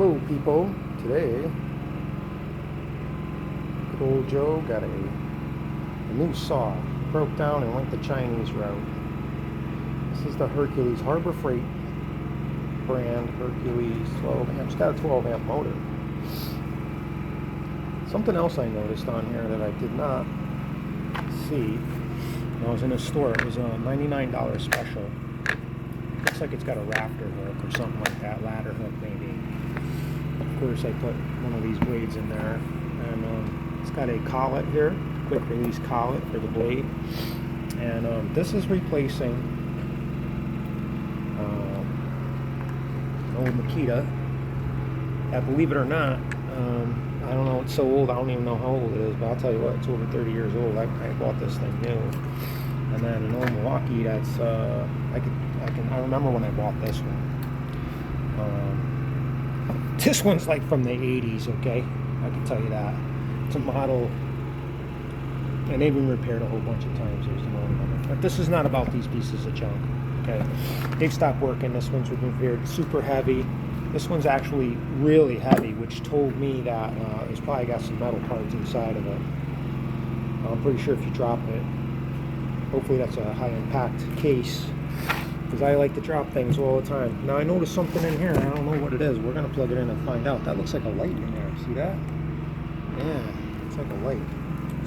Hello people, today good old Joe got a new saw. Broke down and went the Chinese route. This is the Hercules Harbor Freight brand, Hercules 12 amps. It's got a 12 amp motor. Something else I noticed on here that I did not see when I was in a store, it was a $99 special. Looks like it's got a rafter hook or something like that, ladder hook maybe. Of course, I put one of these blades in there, and it's got a collet here, quick release collet for the blade, and this is replacing an old Makita that, believe it or not, I don't know, it's so old I don't even know how old it is, but I'll tell you what, it's over 30 years old. I bought this thing new. And then an old Milwaukee that's I remember when I bought this one. This one's like from the 80s, okay? I can tell you that. It's a model, and they've been repaired a whole bunch of times. There's the motor on it. But this is not about these pieces of junk, okay? They've stopped working. This one's been repaired, super heavy. This one's actually really heavy, which told me that it's probably got some metal parts inside of it. I'm pretty sure if you drop it, hopefully that's a high impact case, because I like to drop things all the time. Now I noticed something in here, I don't know what it is. We're going to plug it in and find out. That looks like a light in there. See that? Yeah, it's like a light.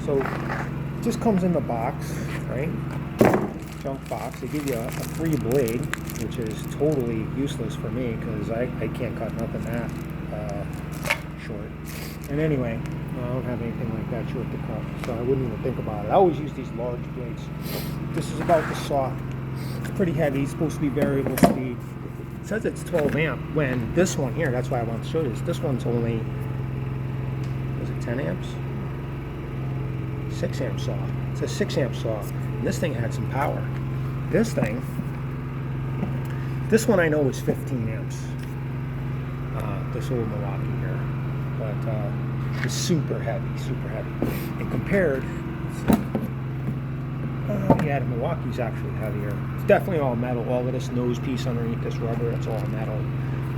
So it just comes in the box, right? Junk box. They give you a free blade, which is totally useless for me because I can't cut nothing that short. And anyway, I don't have anything like that short to cut, so I wouldn't even think about it. I always use these large blades. This is about the saw. It's pretty heavy. It's supposed to be variable speed. It says it's 12 amp, when this one here, that's why I want to show you this one's only, was it 10 amps? 6 amp saw. It's a 6 amp saw. And this thing had some power. This one I know is 15 amps. This old Milwaukee here. But it's super heavy, super heavy. And compared, yeah, the Milwaukee's actually heavier. It's definitely all metal. All of this nose piece underneath this rubber, it's all metal,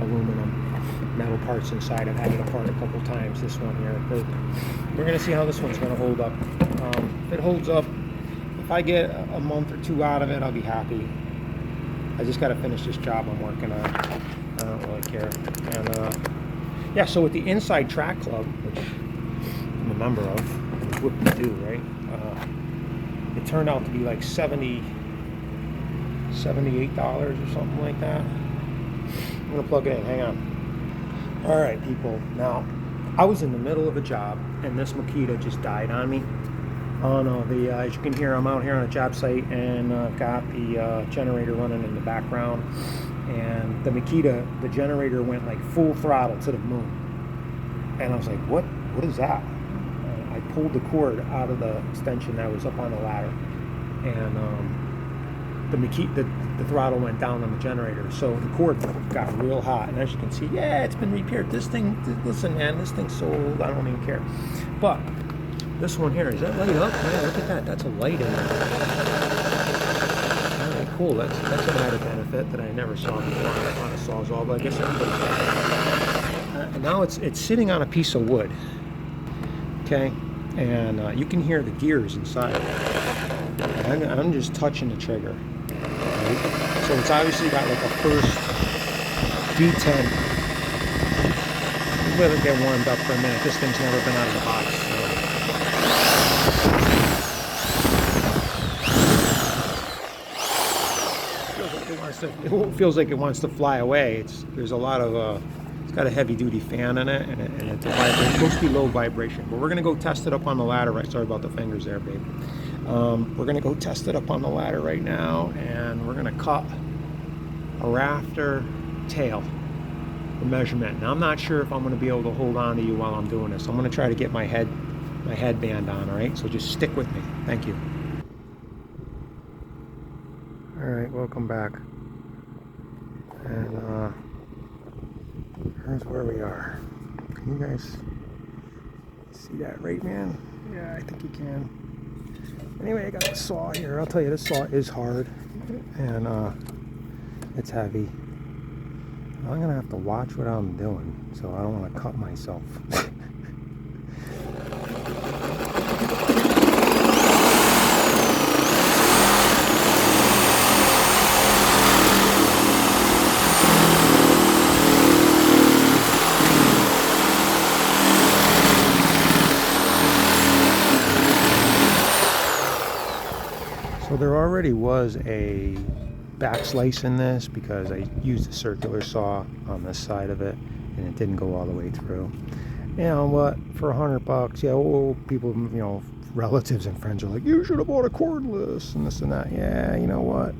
aluminum, metal parts inside. I've had it apart a couple times. This one here, but we're gonna see how this one's gonna hold up. If it holds up, if I get a month or two out of it, I'll be happy. I just got to finish this job I'm working on. I don't really care. And yeah, so with the Inside Track Club, which I'm a member of, it's what we do, right? It turned out to be like $78 or something like that. I'm gonna plug it in. Hang on. All right, people. Now, I was in the middle of a job, and this Makita just died on me. Oh no, as you can hear, I'm out here on a job site, and I've got the generator running in the background, and the Makita, the generator went like full throttle to the moon, and I was like, what is that? I pulled the cord out of the extension that was up on the ladder, and the Makita, the throttle went down on the generator, so the cord got real hot, and as you can see, yeah, it's been repaired. This thing, listen man, this thing's so old, I don't even care. But this one here, is that light up? Yeah, look at that. That's a light in there. All right, cool. That's an added benefit that I never saw before on a Sawzall, but I guess everybody's got it. Now it's sitting on a piece of wood, okay? And you can hear the gears inside. I'm just touching the trigger. Right? So it's obviously got like a first D10. Let it get warmed up for a minute. This thing's never been out of the box. So. It feels like it wants to fly away. There's a lot of it's got a heavy duty fan in it, and it's supposed to be low vibration. But we're gonna go test it up on the ladder. Right, sorry about the fingers there, babe. We're gonna go test it up on the ladder right now, and we're gonna cut a rafter tail for measurement. Now I'm not sure if I'm gonna be able to hold on to you while I'm doing this. I'm gonna try to get my headband on. All right, so just stick with me. Thank you. All right, welcome back. And here's where we are. Can you guys see that right, man? Yeah, I think you can. Anyway, I got the saw here. I'll tell you, this saw is hard, and it's heavy. I'm gonna have to watch what I'm doing, so I don't want to cut myself. So there already was a back slice in this because I used a circular saw on this side of it and it didn't go all the way through. You know what, for $100, yeah, oh, people, you know, relatives and friends are like, you should have bought a cordless and this and that. Yeah, you know what,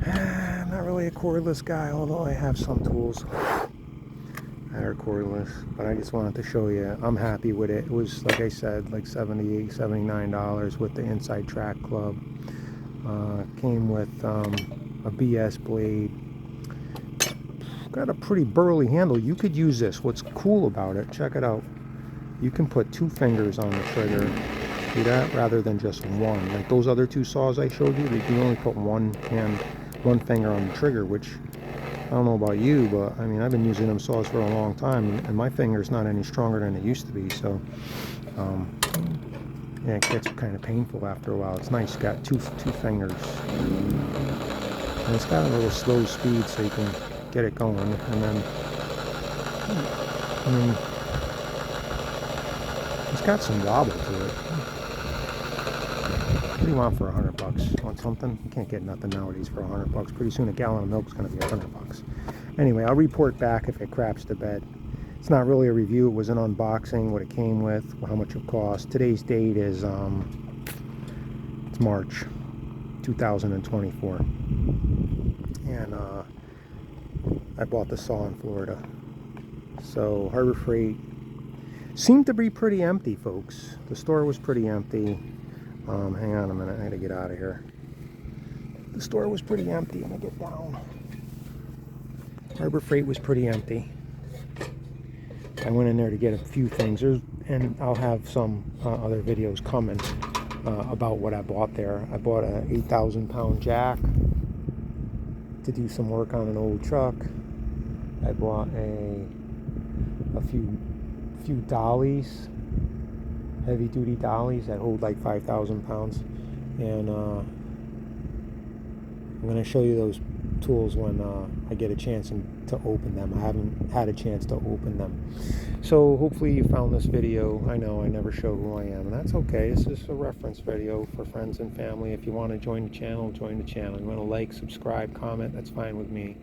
I'm not really a cordless guy, although I have some tools that are cordless, but I just wanted to show you I'm happy with it. It was, like I said, like $78, $79 with the Inside Track Club. Came with a BS blade. Got a pretty burly handle. You could use this. What's cool about it, check it out, you can put 2 fingers on the trigger. See that? Rather than just one. Like those other 2 saws I showed you, you can only put one finger on the trigger, which I don't know about you, but I mean, I've been using them saws for a long time, and my finger's not any stronger than it used to be, so yeah, it gets kind of painful after a while. It's nice, got two fingers, and it's got a little slow speed so you can get it going, and then it's got some wobble to it. What do you want for $100? Want something? You can't get nothing nowadays for $100. Pretty soon a gallon of milk's gonna be $100. Anyway, I'll report back if it craps to bed. It's not really a review, it was an unboxing, what it came with, how much it cost. Today's date is it's March 2024. And I bought the saw in Florida. So Harbor Freight seemed to be pretty empty, folks. The store was pretty empty. Hang on a minute, I gotta get out of here. The store was pretty empty. Let me get down. Harbor Freight was pretty empty. I went in there to get a few things, and I'll have some other videos coming about what I bought there. I bought a 8,000-pound jack to do some work on an old truck. I bought a few dollies, heavy-duty dollies that hold like 5,000 pounds, and I'm going to show you those tools when I get a chance to open them. I haven't had a chance to open them, so hopefully you found this video. I know I never show who I am, and that's okay. This is a reference video for friends and family. If you want to join the channel, join the channel. You want to like, subscribe, comment, that's fine with me.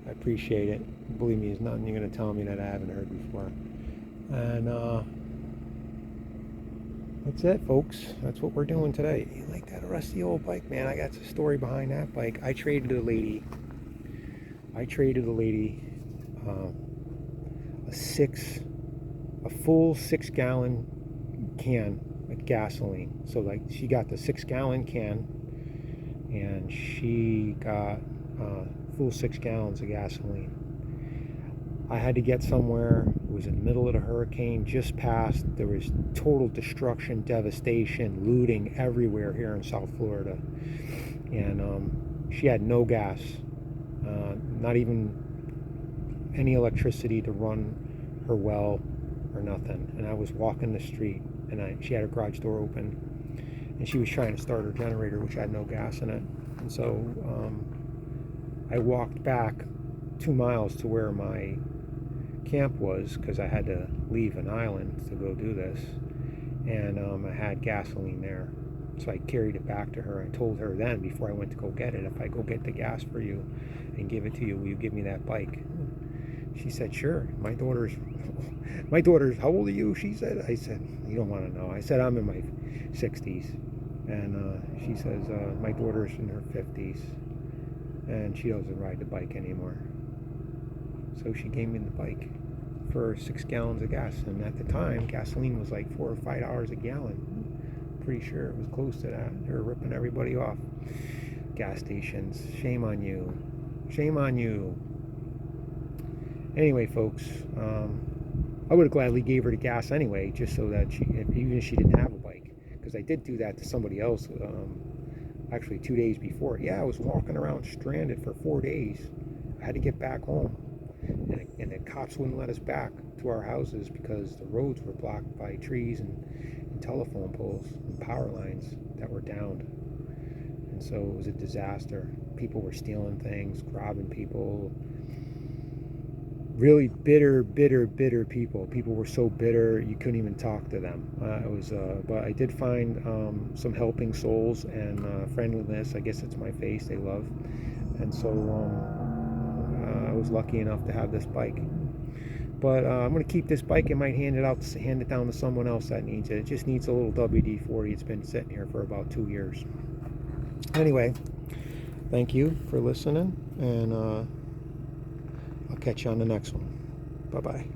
I appreciate it. Believe me, there's nothing you're going to tell me that I haven't heard before. And that's it, folks. That's what we're doing today. You like that rusty old bike, man? I got the story behind that bike. I traded a lady a full 6-gallon can of gasoline. So like she got the 6-gallon can, and she got full 6 gallons of gasoline. I had to get somewhere. It was in the middle of the hurricane, just passed. There was total destruction, devastation, looting everywhere here in South Florida. And she had no gas, not even any electricity to run her well or nothing. And I was walking the street, and she had her garage door open, and she was trying to start her generator, which had no gas in it. And so I walked back 2 miles to where my camp was, because I had to leave an island to go do this, and I had gasoline there, so I carried it back to her. I told her then, before I went to go get it, if I go get the gas for you and give it to you, will you give me that bike? She said, sure. My daughter's how old are you? She said. I said, you don't want to know. I said, I'm in my 60s. And she says, my daughter's in her 50s, and she doesn't ride the bike anymore. So she gave me the bike for 6 gallons of gas, and at the time gasoline was like $4 or $5 a gallon. Pretty sure it was close to that. They were ripping everybody off. Gas stations. Shame on you. Shame on you. Anyway, folks, I would have gladly gave her the gas anyway, just so that even if she didn't have a bike, because I did do that to somebody else actually 2 days before. Yeah, I was walking around stranded for 4 days. I had to get back home, and the cops wouldn't let us back to our houses because the roads were blocked by trees and telephone poles and power lines that were downed. And so it was a disaster. People were stealing things, robbing people. Really bitter people. People were so bitter you couldn't even talk to them. But I did find some helping souls and friendliness. I guess it's my face they love, and so I was lucky enough to have this bike. But I'm gonna keep this bike. I might hand it down to someone else that needs it. It just needs a little WD-40. It's been sitting here for about 2 years. Anyway, thank you for listening, and I'll catch you on the next one. Bye-bye.